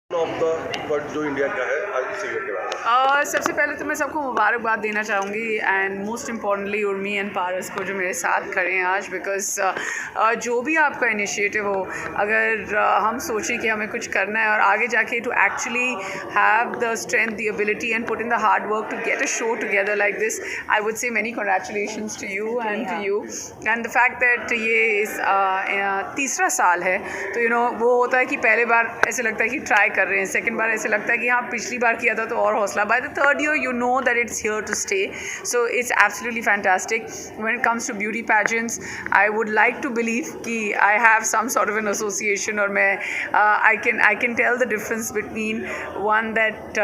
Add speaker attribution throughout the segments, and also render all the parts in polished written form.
Speaker 1: Of the world जो India का है आज इसी के बारे में।
Speaker 2: सबसे पहले तो मैं सबको मुबारकबाद देना चाहूँगी and most importantly Urmi and Paras को जो मेरे साथ खड़े हैं आज, बिकॉज जो भी आपका इनिशिएटिव हो, अगर हम सोचें कि हमें कुछ करना है और आगे जाके to actually have the strength, the ability and put in the hard work to get a show together like this, I would say many congratulations to you and the fact that ये इस तीसरा साल है, तो वो होता है कि पहले बार ऐसे लगता है कि ट्राई कर रहे हैं, सेकंड बार ऐसे लगता है कि हाँ पिछली बार किया था तो और हौसला, by the third year you know that it's here to stay, so it's absolutely fantastic. When it comes to beauty pageants, I would like to believe कि I have some sort of an association, और मैं I can tell the difference between one that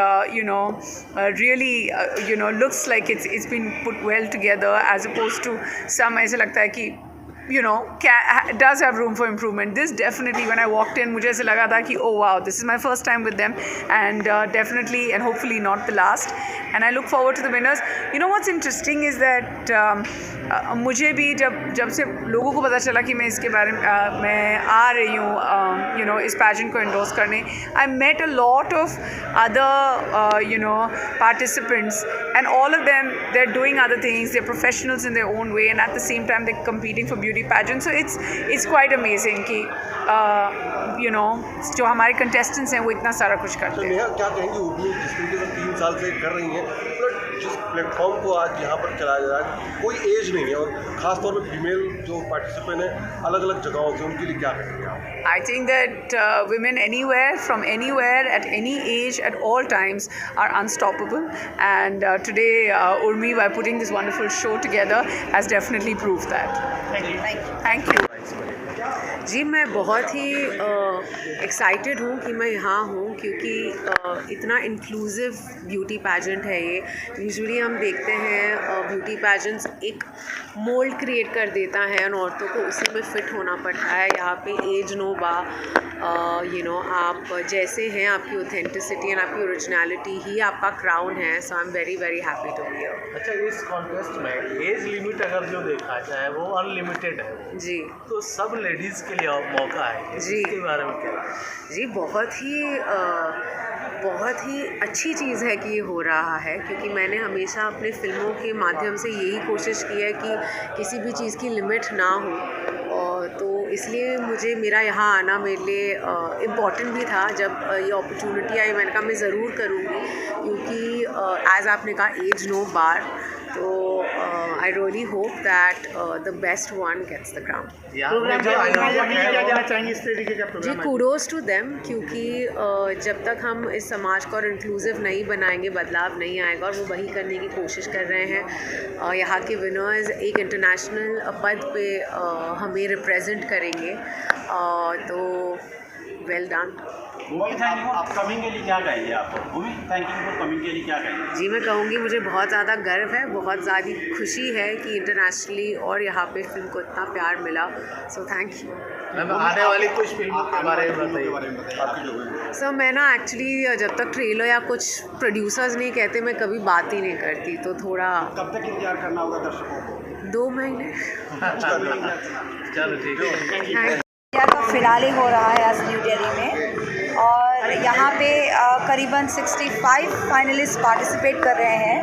Speaker 2: really looks like it's been put well together as opposed to some ऐसे लगता है कि does have room for improvement. This definitely, when I walked in, मुझे ऐसे लगा था कि oh wow, this is my first time with them, and definitely and hopefully not the last, and I look forward to the winners. You know what's interesting is that मुझे भी जब से लोगों को पता चला कि मैं इसके बारे में मैं आ रही हूँ इस पैजेंट को एंडोर्स करने, I met a lot of other participants, and all of them, they're doing other things, they're professionals in their own way, and at the same time they're competing for beauty pageant. So it's quite amazing कि जो हमारे contestants हैं वो इतना सारा कुछ करते हैं।
Speaker 1: नेहा, क्या कहेंगी उर्मी, जिस तरीके से 3 साल से कर रही हैं, जिस प्लेटफॉर्म को आज यहाँ पर चलाया जा रहा है, कोई एज नहीं है, और ख़ासतौर पर फीमेल जो पार्टिसिपेंट हैं अलग अलग जगहों से, उनके लिए क्या कहेंगे आप?
Speaker 2: I think that women anywhere, from anywhere, at any age, at all times are unstoppable, and today Urmi, by putting this wonderful show together, has definitely proved that. Thank you.
Speaker 3: जी, मैं बहुत ही एक्साइटेड हूँ कि मैं यहाँ हूँ, क्योंकि इतना inclusive beauty pageant है ये। यूजुअली हम देखते हैं ब्यूटी पैजेंट्स एक मोल्ड क्रिएट कर देता है, उन औरतों को उसी में फ़िट होना पड़ता है। यहाँ पे एज नो बा, आप जैसे हैं, आपकी ऑथेंटिसिटी एंड आपकी ओरिजिनलिटी ही आपका क्राउन है। So I am very very happy to be here.
Speaker 4: अच्छा, इस कॉन्टेस्ट में एज लिमिट अगर जो देखा जाए वो अनलिमिटेड है
Speaker 3: जी,
Speaker 4: तो सब लेडीज़ के लिए मौका है जी, इसके बारे में क्या?
Speaker 3: जी, बहुत ही अच्छी चीज़ है कि ये हो रहा है, क्योंकि मैंने हमेशा अपने फ़िल्मों के माध्यम से यही कोशिश की है कि किसी भी चीज़ की लिमिट ना हो, और तो इसलिए मुझे मेरा यहाँ आना मेरे लिए इम्पॉर्टेंट भी था। जब ये अपॉर्चुनिटी आई, मैंने कहा मैं ज़रूर करूँगी, क्योंकि एज़ आपने कहा एज नो बार, तो I really hope that the best one gets the crown. जी, कूडोज टू देम, क्योंकि जब तक हम इस समाज को और इंक्लूसिव नहीं बनाएंगे, बदलाव नहीं आएगा, और वो वही करने की कोशिश कर रहे हैं। यहाँ के विनर्स एक इंटरनेशनल पद पे हमें रिप्रेजेंट करेंगे, तो वेल डन।
Speaker 5: अपकमिंग के लिए क्या कहेंगे आप? थैंकिंग फॉर कमिंग के लिए क्या कहेंगे?
Speaker 3: जी, मैं कहूँगी मुझे बहुत ज़्यादा गर्व है, बहुत ज़्यादा खुशी है कि इंटरनेशनली और यहाँ पे फिल्म को इतना प्यार मिला। So thank you.
Speaker 4: आने वाली कुछ फिल्मों के बारे में बताइए।
Speaker 3: सर, मैं ना एक्चुअली जब तक ट्रेलर या कुछ प्रोड्यूसर्स नहीं कहते, मैं कभी बात ही नहीं करती, तो थोड़ा।
Speaker 5: कब तक इंतजार करना होगा दर्शकों को?
Speaker 3: 2 महीने।
Speaker 4: चलो ठीक है।
Speaker 6: इंडिया का फिनाले हो रहा है आज न्यू दिल्ली में, और यहाँ पे करीबन 65 फाइनलिस्ट पार्टिसिपेट कर रहे हैं।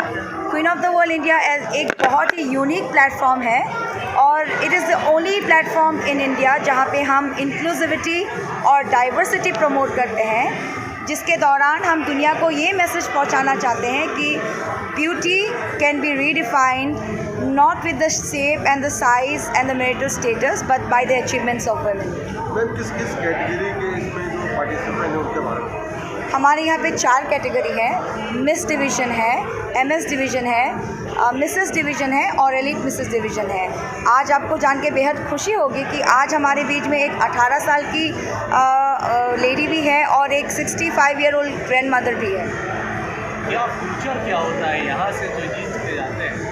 Speaker 6: Queen of the world India एक बहुत ही यूनिक प्लेटफॉर्म है, और it is the only platform in India जहाँ पे हम इंक्लूसिविटी और डाइवर्सिटी प्रमोट करते हैं, जिसके दौरान हम दुनिया को ये मैसेज पहुँचाना चाहते हैं कि beauty can be redefined not with the shape and the size and the marital status, but by the achievements of women.
Speaker 1: Ma'am, किस कैटेगरी के इसमें जो पार्टिसिपेंट हैं उनके बारे में?
Speaker 6: हमारे यहाँ पे 4 कैटेगरी है। मिस डिवीज़न है, MS डिवीज़न है, मिसेस डिवीज़न है, और एलिट मिसेस डिवीज़न है। आज आपको जान के बेहद खुशी होगी कि आज हमारे बीच में एक 18 साल की लेडी भी है, और एक 65 ईयर ओल्ड ग्रैंड मदर भी है।
Speaker 4: क्या फ्यूचर क्या होता है यहाँ से जो जीत के जाते हैं?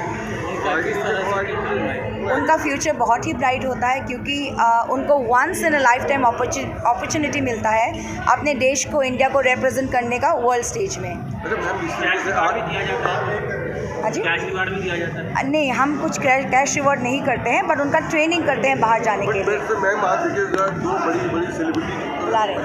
Speaker 6: उनका फ्यूचर बहुत ही ब्राइट होता है, क्योंकि उनको once in a lifetime opportunity मिलता है अपने देश को, इंडिया को रिप्रेजेंट करने का वर्ल्ड स्टेज में। हाँ जी, कैश रिवार्ड भी दिया जाता है? नहीं, हम कुछ कैश रिवार्ड नहीं करते हैं, बट उनका ट्रेनिंग करते हैं बाहर जाने के लिए।
Speaker 1: मैम, आज दो बड़ी सेलिब्रिटी
Speaker 6: बुला रहे हैं।